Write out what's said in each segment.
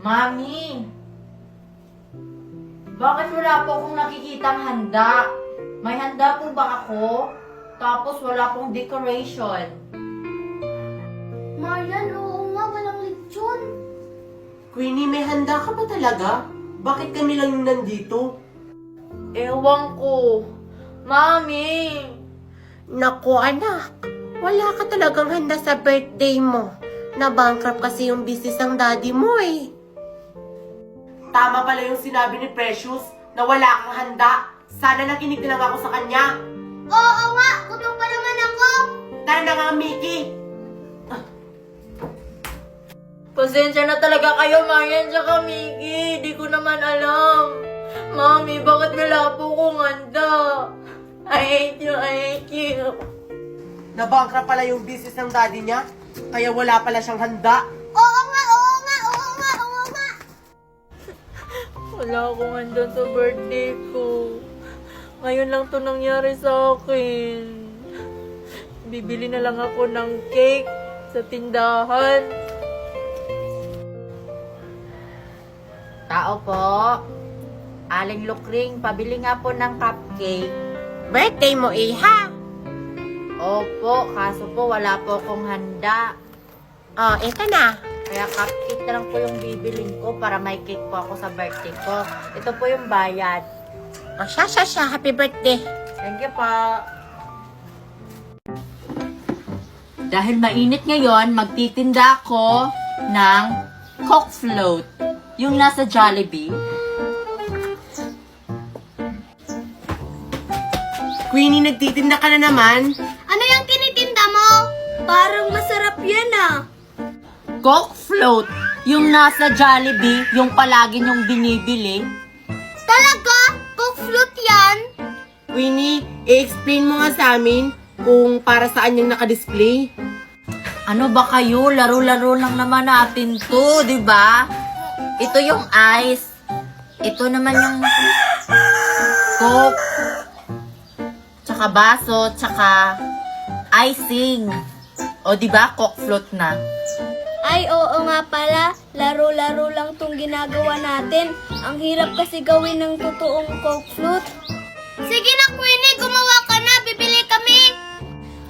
Mami! Bakit wala po akong nakikitang handa? May handa po ba ako? Tapos wala pong decoration. Marian, oo nga, walang lechon. Queenie, may handa ka ba talaga? Bakit kami lang yung nandito? Ewan ko. Mami! Naku anak, wala ka talagang handa sa birthday mo. Na-bankrupt kasi yung business ng daddy mo eh. Tama pala yung sinabi ni Precious na wala kang handa. Sana nakinig na lang ako sa kanya. Oo nga, gutom pa naman ako. Tara na nga, Mickey. Pasensya na talaga kayo, Marian, tsaka Mickey. Di ko naman alam. Mami, bakit wala po kong handa? I hate you, I hate you. Nabankrupt pala yung business ng daddy niya, kaya wala pala siyang handa. Oo nga, oo nga, oo nga, oo nga. Wala akong handa sa birthday ko. Ngayon lang to nangyari sa akin. Bibili na lang ako ng cake sa tindahan. Tao po. Aling Lukring, pabili nga po ng cupcake. Birthday mo iha. Opo, kaso po wala po akong handa. Oh, ito na. Kaya cupcake na lang po yung bibilin ko para may cake po ako sa birthday ko. Ito po yung bayad. Oh, siya. Happy birthday. Thank you po. Dahil mainit ngayon, magtitinda ako ng Coke Float. Yung nasa Jollibee. Queenie, nagtitinda ka na naman? Ano yung tinitinda mo? Parang masarap yan ah. Coke Float. Yung nasa Jollibee, yung palagi niyong binibili. Talaga? Coke float yan? Queenie, i-explain mo nga sa amin kung para saan yung nakadisplay. Ano ba kayo? Laro-laro lang naman natin to, di ba? Ito yung ice. Ito naman yung Coke. Tsaka baso, tsaka icing. O, di ba? Coke float na. Ay, oo nga pala. Laro-laro lang tong ginagawa natin. Ang hirap kasi gawin ng totoong Coke float. Sige na, Queenie. Gumawa ka na. Bibili kami.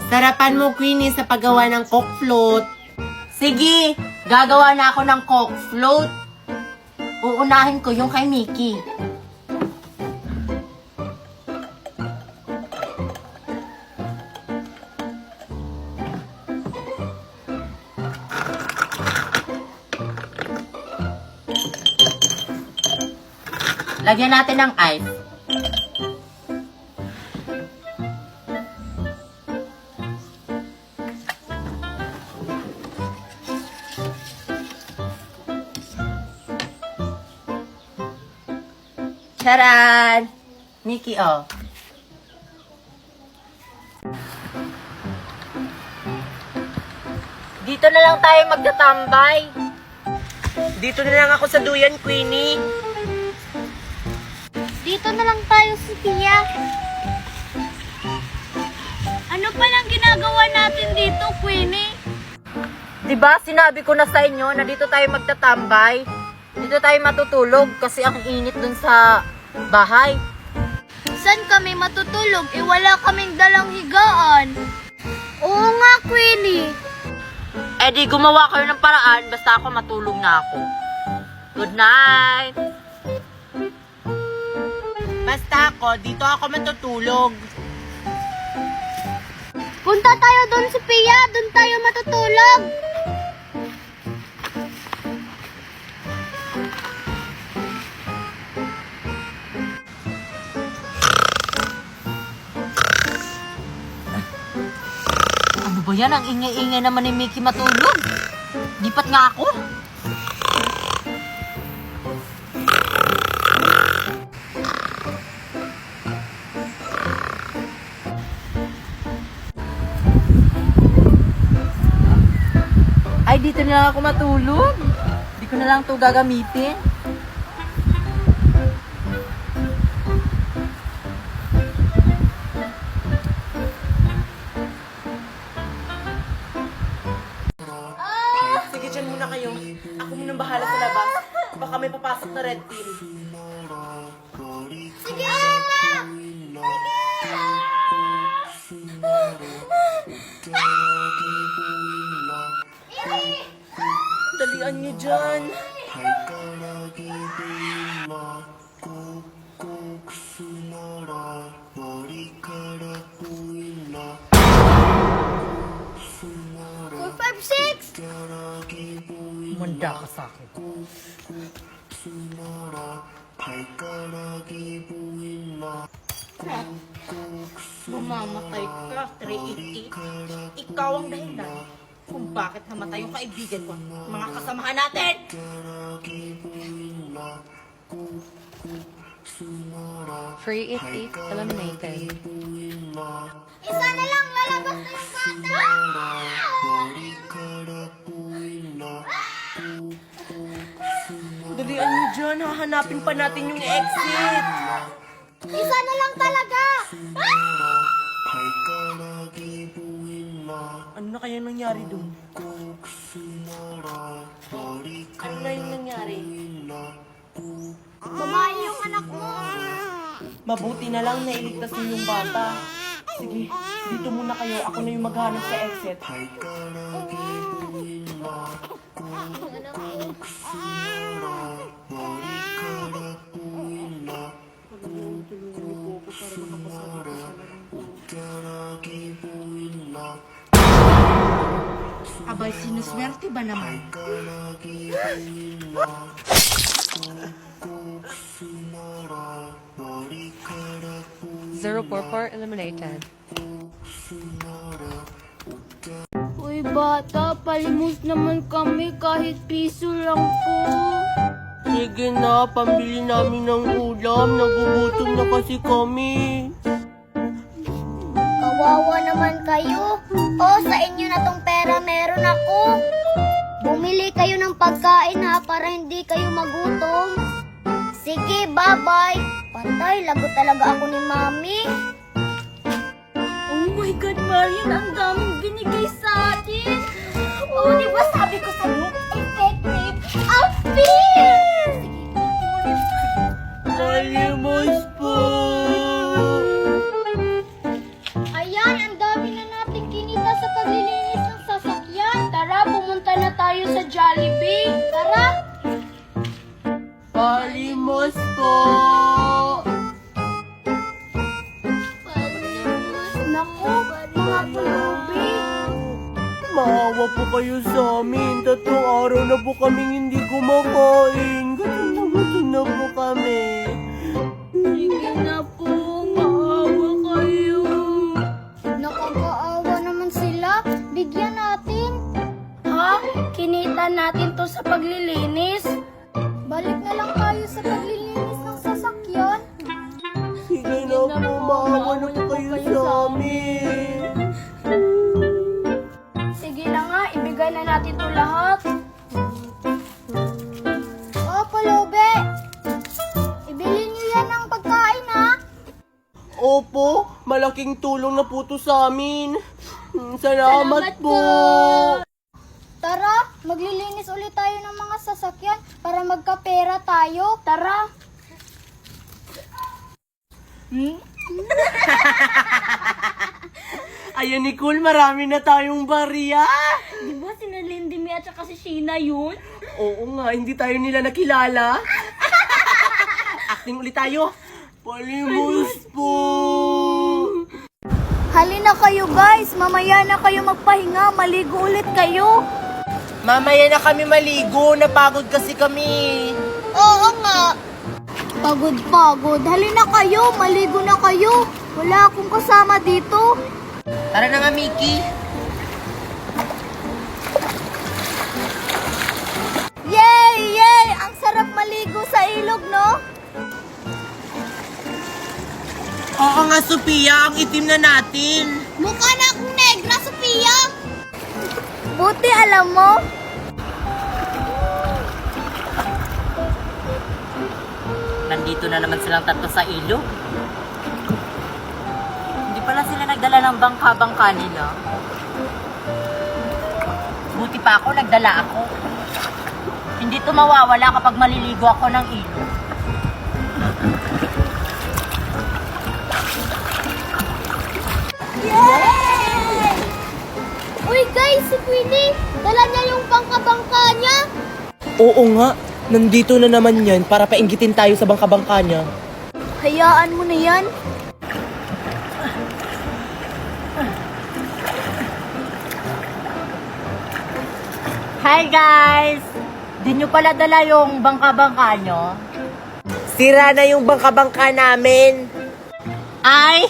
Sarapan mo, Queenie, sa paggawa ng Coke float. Sige, gagawa na ako ng Coke float. Uunahin ko yung kay Mickey. Lagyan natin ng ice. Charan! Mickey, oh. Dito na lang tayo magtatambay. Dito na lang ako sa duyan, Queenie. Dito na lang tayo, Sophia. Ano palang ginagawa natin dito, Queenie? Diba, sinabi ko na sa inyo na dito tayo magtatambay. Dito tayo matutulog kasi ang init dun sa bahay. Saan kami matutulog? Wala kaming dalang higaan. Oo nga, Queenie. Eh di gumawa kayo ng paraan basta ako matulog na ako. Good night! Basta ako, dito ako matutulog. Punta tayo doon, Sophia. Doon tayo matutulog. Ano ba yan? Ang ingay-ingay naman ni Mickey matulog. Lipat nga ako. Ay, dito na lang ako matulog. Hindi ko na lang ito gagamitin. Sige, dyan muna kayo. Ako munang bahala sa labas. may papasok na red team. Sige, Mama! Dalian niyo dyan. Four, five, six! Manda ka sa akin. Bumamatay ka, 388. Ikaw ang dahilan kung bakit namatay yung kaibigan ko. Mga kasamahan natin! 388 eliminated. Isa na lang, lalabas na yung bata! Dalian niyo dyan. Hahanapin pa natin yung exit. Isa na lang talaga! Ano na kaya nangyari dun? Ano na yung nangyari? Kumain yung anak mo! Mabuti na lang nailigtas niyo yung bata. Sige, dito muna kayo. Ako na yung maghanap sa exit. Abay, sinuswerte ba naman? Zero 44 eliminated. Uy bata, palimos naman kami kahit piso lang po. Sige na, pambili namin ng ulam. Nagugutom na kasi kami. Kawawa naman kayo. O, sa inyo na tong pera meron ako. Bumili kayo ng pagkain ha para hindi kayo magutom. Sige, bye-bye. Patay, lagot talaga ako ni Mami. Oh my God, Marian, ang daming binigay sa atin. Oh, di ba sabi ko sa'yo, effective ang feel! Malimos po! Ayan, ang dami na natin kinita sa paglilinis ng sasakyan. Tara, pumunta na tayo sa Jollibee. Tara! Palimos po! Naku, mga pulubi. Maawa po kayo sa amin. 3 araw na po kaming hindi kumakain. Gutom na po kami. Sige na po, maawa kayo. Nakakaawa naman sila. Bigyan natin. Ha? Kinita natin to sa paglilinis. Balik na lang tayo sa paglilinis ng sasakyan. Sige na po, maawa na po kayo sa amin. Sige na nga, ibigay na natin to lahat. Oh, pulubi! Ibili niyo yan ng pagkain, ha? Opo, malaking tulong na po to sa amin. Salamat po. Tara, maglilinis ulit tayo ng mga sasakyan para magkapera tayo. Tara! Ayan, Nicole, marami na tayong barya. Di ba sina Lindy May at saka si Sheena yun? Oo nga, hindi tayo nila nakilala. Acting ulit tayo. Palimos po. Halina kayo guys, mamaya na kayo magpahinga, maligo ulit kayo. Mamaya na kami maligo, napagod kasi kami. Oo nga. Pagod. Halina kayo, maligo na kayo. Wala akong kasama dito. Tara na nga, Mickey. Yay! Ang sarap maligo sa ilog, no? Oo nga, Sophia, ang itim na natin. Mukha na akong negra, Sophia. Buti alam mo. Nandito na naman silang tatlo sa ilog. Hindi pala sila nagdala ng bangka-bangka nila. Buti pa ako, nagdala ako. Hindi to mawawala kapag maliligo ako ng ilog. Uy guys, si Queenie! Dala niya yung bangka-bangka niya! Oo nga, nandito na naman yan para painggitin tayo sa bangka-bangka niya. Hayaan mo na yan. Hi guys! Di nyo pala dala yung bangka-bangka nyo? Sira na yung bangka-bangka namin. Ay!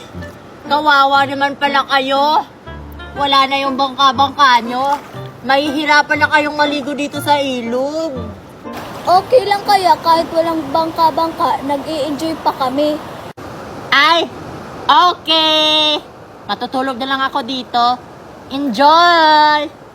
Kawawa naman pala kayo. Wala na yung bangka-bangka nyo. Mahihirapan na kayong maligo dito sa ilog. Okay lang kaya kahit walang bangka-bangka, nag-i-enjoy pa kami. Ay! Okay! Matutulog na lang ako dito. Enjoy!